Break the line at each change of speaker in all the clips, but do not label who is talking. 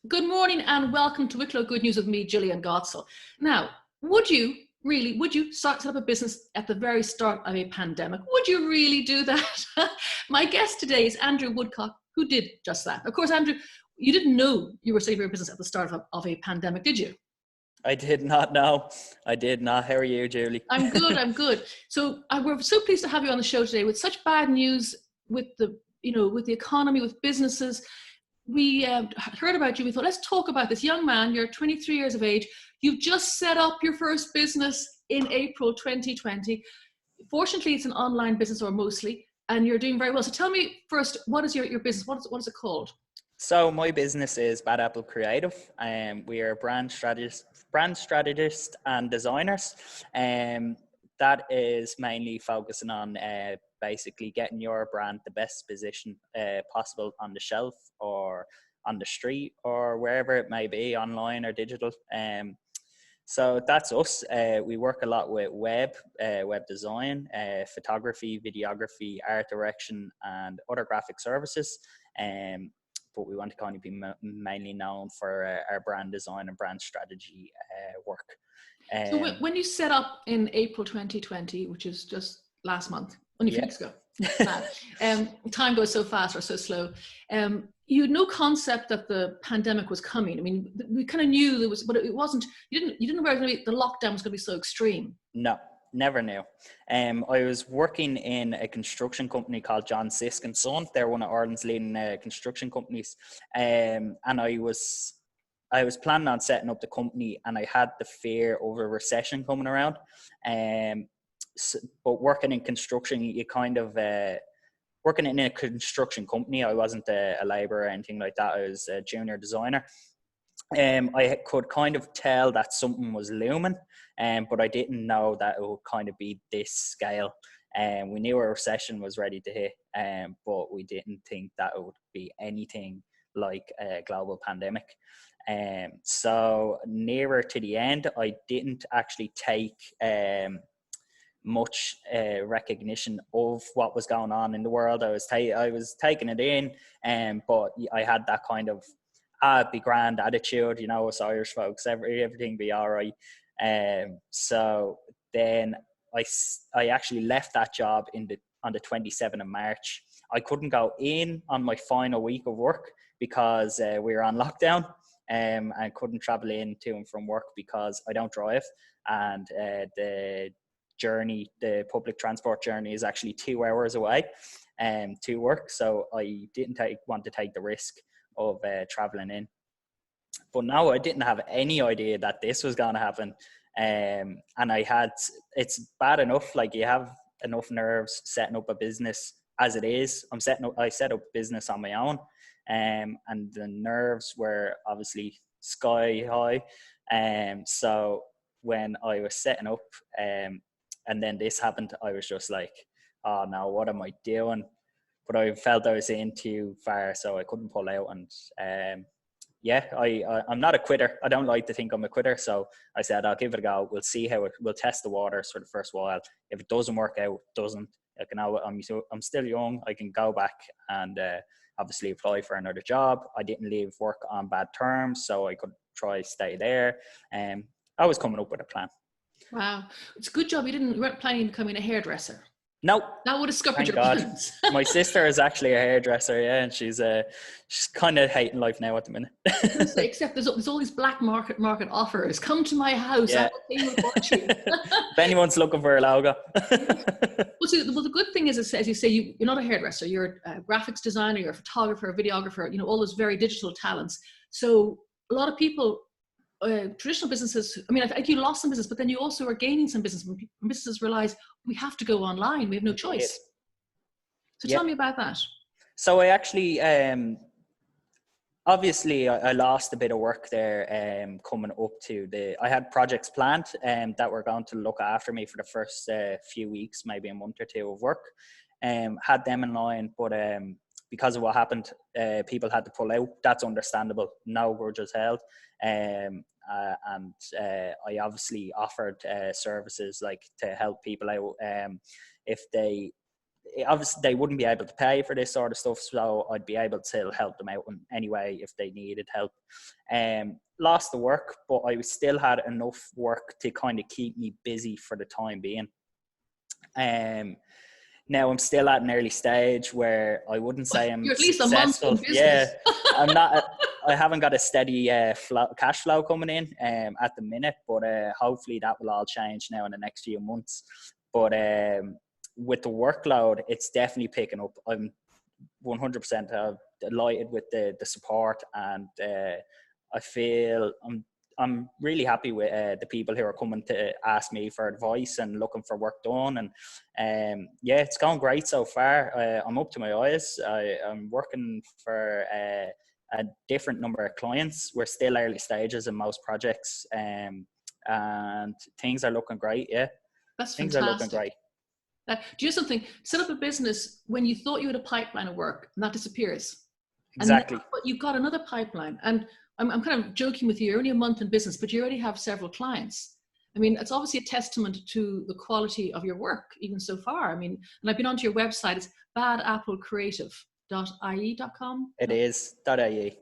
Good morning and welcome to Wicklow Good News with me, Jillian Godsil. Now, would you set up a business at the very start of a pandemic? Would you really do that? My guest today is Andrew Woodcock, who did just that. Of course, Andrew, you didn't know you were setting up your business at the start of a pandemic, did you?
I did not know. I did not. How are you, Julie?
I'm good. So we're so pleased to have you on the show today with such bad news with the economy, with businesses. We heard about you. We thought, let's talk about this young man. You're 23 years of age. You've just set up your first business in April 2020. Fortunately, it's an online business, or mostly, and you're doing very well. So tell me first, what is your business? What is it called?
So my business is Bad Apple Creative, and we are brand strategists and designers. That is mainly focusing on basically getting your brand the best position possible on the shelf or on the street or wherever it may be, online or digital. So that's us. We work a lot with web design, photography, videography, art direction, and other graphic services. But we want to kind of be mainly known for our brand design and brand strategy work.
So when you set up in April 2020, which is just last month, only a few weeks ago, time goes so fast or so slow. You had no concept that the pandemic was coming. I mean, we kind of knew there was, but it wasn't. You didn't know where the lockdown was going to be so extreme.
No, never knew. I was working in a construction company called John Sisk & Son. They're one of Ireland's leading construction companies. And I was planning on setting up the company, and I had the fear of a recession coming around. But working in construction, you kind of working in a construction company. I wasn't a labourer or anything like that. I was a junior designer. I could kind of tell that something was looming, but I didn't know that it would kind of be this scale. We knew a recession was ready to hit, but we didn't think that it would be anything like a global pandemic. So nearer to the end, I didn't actually take much recognition of what was going on in the world. I was taking it in, but I had that kind of be grand attitude, us Irish folks, everything be all right. So then I actually left that job on the 27th of March. I couldn't go in on my final week of work because we were on lockdown, and couldn't travel in to and from work because I don't drive, and the public transport journey is actually 2 hours away to work. So I didn't want to take the risk of traveling in. But no, I didn't have any idea that this was going to happen. And it's bad enough, like you have enough nerves setting up a business as it is. I set up business on my own, and the nerves were obviously sky high. So when I was setting up, and then this happened, I was just like, oh no, what am I doing? But I felt I was in too far, so I couldn't pull out. And I'm not a quitter. I don't like to think I'm a quitter. So I said, I'll give it a go. We'll see we'll test the waters for the first while. If it doesn't work out, I'm still young. I can go back and obviously apply for another job. I didn't leave work on bad terms, so I could try stay there. I was coming up with a plan.
Wow, it's a good job you weren't planning on becoming a hairdresser.
No,
that would have scuppered your plans.
My sister is actually a hairdresser, and she's kind of hating life now at the minute.
Except there's all these black market offers. Come to my house. I will pay you a fortune.
If anyone's looking for a logo.
Well, the good thing is, as you say, you're not a hairdresser. You're a graphics designer. You're a photographer, a videographer. All those very digital talents. So a lot of people. Traditional businesses, I think you lost some business, but then you also are gaining some business when businesses realize we have to go online. We have no choice. So tell me about that.
So I actually, obviously I lost a bit of work there coming up to I had projects planned that were going to look after me for the first few weeks, maybe a month or two of work. Had them in line, but because of what happened, people had to pull out. That's understandable. No grudges held. And I obviously offered services like to help people out if they obviously they wouldn't be able to pay for this sort of stuff, so I'd be able to help them out in any way if they needed help. Lost the work, but I still had enough work to kind of keep me busy for the time being. Now I'm still at an early stage where I wouldn't say I'm
You're at least
successful.
a month in business.
Yeah, I'm not. I haven't got a steady cash flow coming in at the minute, but hopefully that will all change now in the next few months. But with the workload, it's definitely picking up. I'm 100% delighted with the support, and I feel I'm really happy with the people who are coming to ask me for advice and looking for work done. And yeah, it's going great so far. I'm up to my eyes. I'm working for a different number of clients. We're still early stages in most projects, and things are looking great. Yeah,
That's
things
fantastic.
are looking great.
Do you know something? Set up a business when you thought you had a pipeline of work, and that disappears.
Exactly.
But you've got another pipeline. And I'm kind of joking with you. You're only a month in business, but you already have several clients. I mean, it's obviously a testament to the quality of your work, even so far. I mean, and I've been onto your website. It's badapplecreative.ie.com.
It is .ie.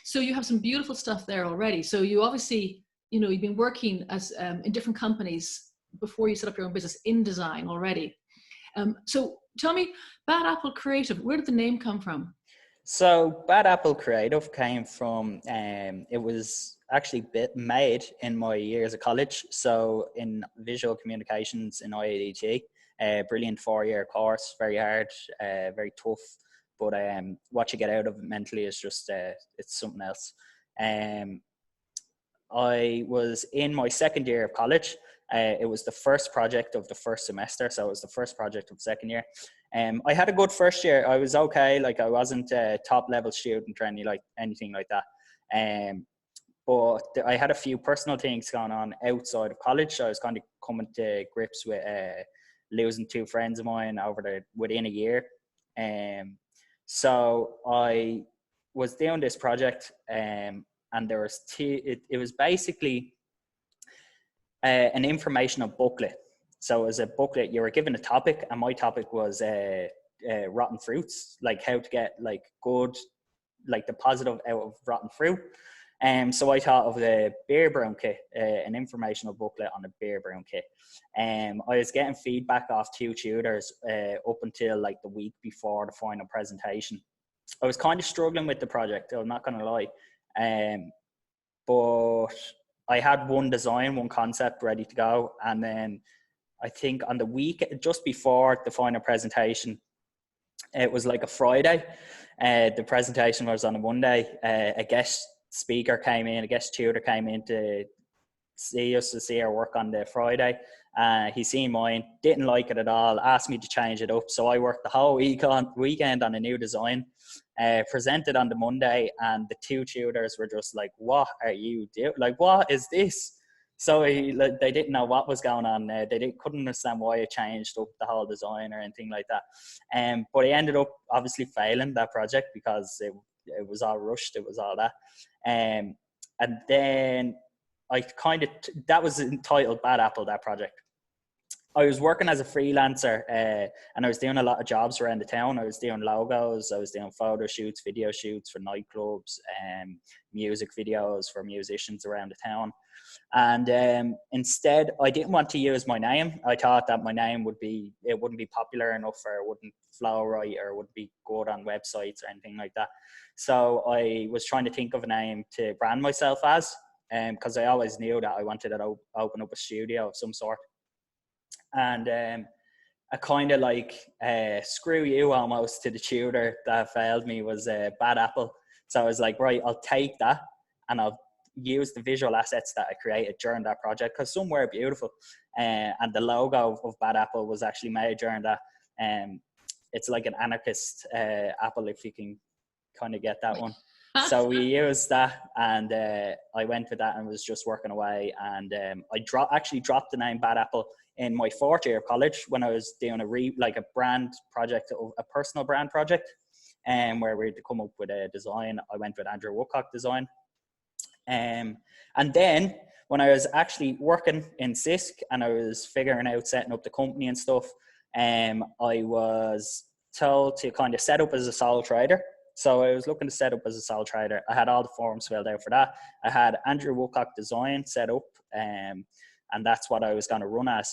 So you have some beautiful stuff there already. So you obviously, you've been working as in different companies before you set up your own business in design already. So tell me, Bad Apple Creative, where did the name come from?
So Bad Apple Creative came from, it was actually made in my years of college. So in visual communications in IADT, brilliant 4-year course, very hard, very tough. But what you get out of it mentally is just, it's something else. I was in my second year of college. It was the first project of the first semester. So it was the first project of second year. I had a good first year. I was okay. Like, I wasn't a top level student or anything like that. But I had a few personal things going on outside of college. So I was kind of coming to grips with losing 2 friends of mine within a year. So I was doing this project, and there was it was basically an informational booklet. So as a booklet, you were given a topic, and my topic was rotten fruits, like how to get good, the positive out of rotten fruit. So I thought of the beer brown kit, an informational booklet on the beer brown kit. I was getting feedback off 2 tutors up until the week before the final presentation. I was kind of struggling with the project, I'm not going to lie. But I had one design, one concept ready to go. And then I think on the week just before the final presentation, it was a Friday. The presentation was on a Monday. A guest speaker came in, a guest tutor came in to see our work on the Friday. He seen mine, didn't like it at all, asked me to change it up. So I worked the whole weekend on a new design, presented on the Monday, and the 2 tutors were just like, "What are you doing? What is this?" So they didn't know what was going on. They couldn't understand why I changed up the whole design or anything like that. But I ended up obviously failing that project because it was all rushed. It was all that. And then I that was entitled Bad Apple, that project. I was working as a freelancer, and I was doing a lot of jobs around the town. I was doing logos, I was doing photo shoots, video shoots for nightclubs, music videos for musicians around the town. And instead, I didn't want to use my name. I thought that my name wouldn't be popular enough, or it wouldn't flow right, or wouldn't be good on websites or anything like that. So I was trying to think of a name to brand myself as, because I always knew that I wanted to open up a studio of some sort. And a kind of screw you almost to the tutor that failed me was Bad Apple. So I was like, right, I'll take that and I'll use the visual assets that I created during that project, because some were beautiful. And the logo of Bad Apple was actually made during that. It's like an anarchist apple, if you can kind of get that one. So we used that, and I went with that and was just working away. And I actually dropped the name Bad Apple in my 4th year of college when I was doing a brand project, a personal brand project, where we had to come up with a design. I went with Andrew Woodcock design. And then when I was actually working in CISC and I was figuring out setting up the company and stuff, I was told to kind of set up as a sole trader. So I was looking to set up as a sole trader. I had all the forms filled out for that. I had Andrew Woodcock Design set up, and that's what I was going to run as.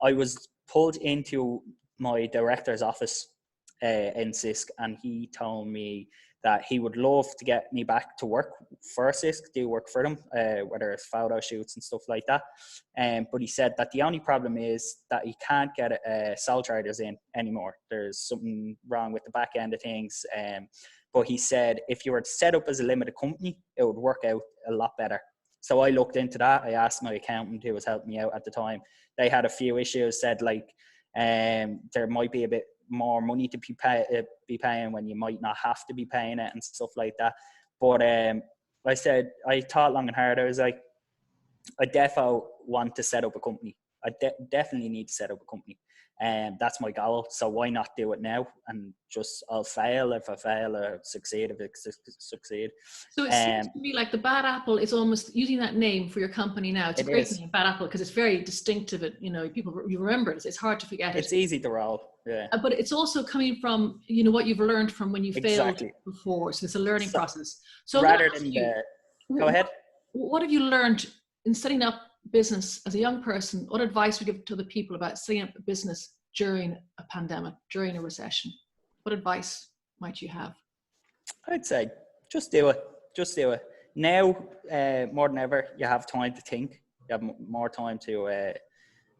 I was pulled into my director's office in CISC, and he told me that he would love to get me back to work for CISC, do work for them, whether it's photo shoots and stuff like that. But he said that the only problem is that he can't get sole traders in anymore. There's something wrong with the back end of things. But he said if you were set up as a limited company, it would work out a lot better. So I looked into that. I asked my accountant who was helping me out at the time. They had a few issues, said like there might be a bit more money to be paying when you might not have to be paying it and stuff like that. But I thought long and hard. I was like, I defo want to set up a company. I definitely need to set up a company. And that's my goal. So why not do it now? And just I'll fail if I fail, or succeed if I succeed.
So it seems to me like the Bad Apple is almost using that name for your company now. It's a great name, Bad Apple, because it's very distinctive. People, you remember it. It's hard to forget it.
It's easy to roll. Yeah.
But it's also coming from, what you've learned from when you failed before. So it's a learning process. So
rather than go ahead.
What have you learned in setting up business as a young person? What advice would you give to the people about setting up a business during a pandemic, during a recession? What advice might you have?
I'd say just do it. Just do it. Now, more than ever, you have time to think. You have more time to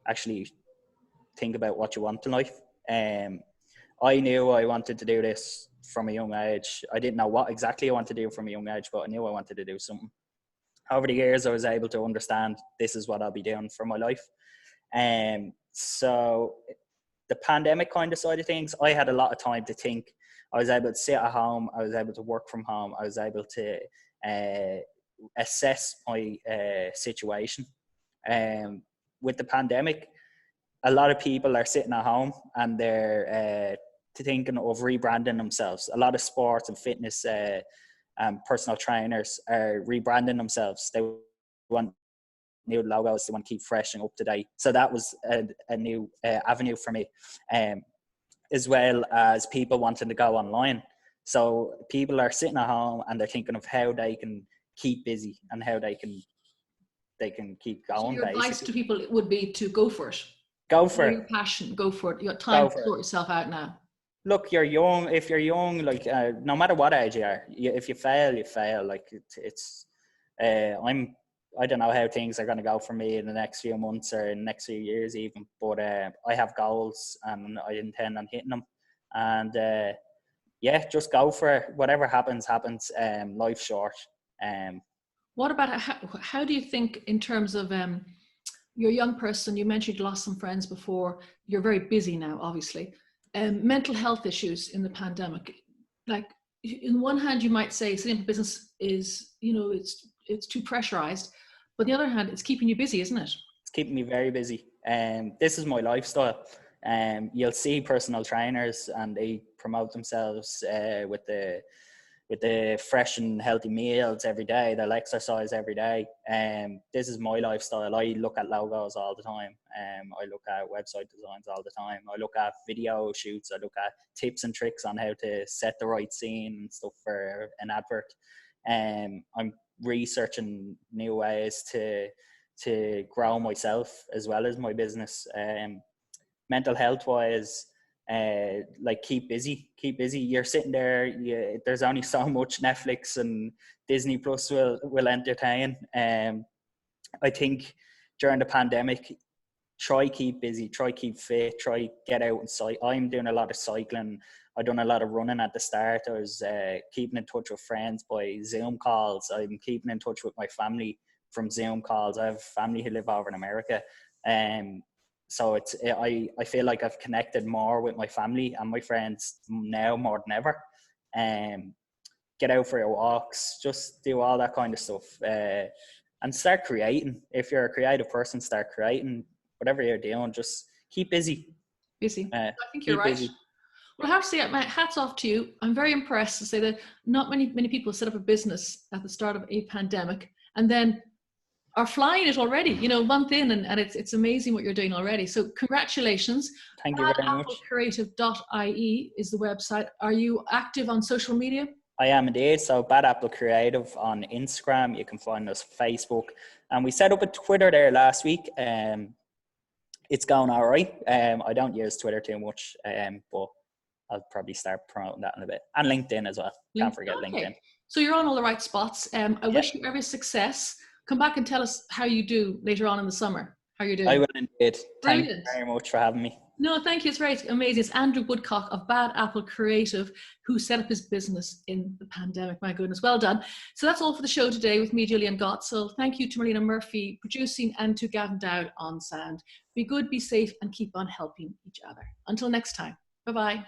actually think about what you want in life. I knew I wanted to do this from a young age. I didn't know what exactly I wanted to do from a young age, but I knew I wanted to do something. Over the years, I was able to understand this is what I'll be doing for my life. So the pandemic kind of side of things, I had a lot of time to think. I was able to sit at home. I was able to work from home. I was able to assess my situation. With the pandemic, a lot of people are sitting at home and they're thinking of rebranding themselves. A lot of sports and fitness personal trainers are rebranding themselves. They want new logos. They want to keep fresh and up to date. So that was a new avenue for me, as well as people wanting to go online. So people are sitting at home and they're thinking of how they can keep busy and how they can keep going.
So your advice to people would be to go for it.
Go for it.
Your passion, go for it. You got time to sort yourself out now.
Look, you're young. If you're young, like no matter what age you are, if you fail, you fail. Like I don't know how things are going to go for me in the next few months or in the next few years even, but I have goals and I intend on hitting them. And just go for it. Whatever happens. Life's short.
What about how do you think in terms of you're a young person? You mentioned you lost some friends before. You're very busy now, obviously. Mental health issues in the pandemic. Like, in one hand, you might say setting up a business is, it's too pressurized. But on the other hand, it's keeping you busy, isn't it?
It's keeping me very busy. This is my lifestyle. You'll see personal trainers and they promote themselves with the fresh and healthy meals every day. They'll exercise every day. This is my lifestyle. I look at logos all the time. I look at website designs all the time. I look at video shoots. I look at tips and tricks on how to set the right scene and stuff for an advert. I'm researching new ways to grow myself as well as my business. Mental health wise, like keep busy. You're sitting there, there's only so much Netflix and Disney Plus will entertain. I think during the pandemic, try keep busy, try keep fit, try get out and cycle. I'm doing a lot of cycling. I've done a lot of running at the start. I was keeping in touch with friends by Zoom calls. I'm keeping in touch with my family from Zoom calls. I have family who live over in America. So I feel like I've connected more with my family and my friends now more than ever. Get out for your walks, just do all that kind of stuff, and start creating. If you're a creative person, start creating. Whatever you're doing, just keep busy.
I think you're right. Busy. Well, I have to say, my hats off to you. I'm very impressed to say that not many people set up a business at the start of a pandemic and then are flying it already, you know, a month in, and it's amazing what you're doing already. So congratulations.
Thank you very much.
badapplecreative.ie is the website. Are you active on social media?
I am indeed. So Bad Apple Creative on Instagram. You can find us Facebook. And we set up a Twitter there last week. It's going all right. I don't use Twitter too much, but I'll probably start promoting that in a bit. And LinkedIn as well. Can't forget LinkedIn.
So you're on all the right spots. I wish you every success. Come back and tell us how you do later on in the summer. How you're doing.
I will indeed.
Brilliant.
Thank you very much for having me.
No, thank you. It's right. Amazing. It's Andrew Woodcock of Bad Apple Creative who set up his business in the pandemic. My goodness. Well done. So that's all for the show today with me, Jillian Godsil. Thank you to Marlena Murphy producing and to Gavin Dowd on sound. Be good, be safe, and keep on helping each other. Until next time. Bye-bye.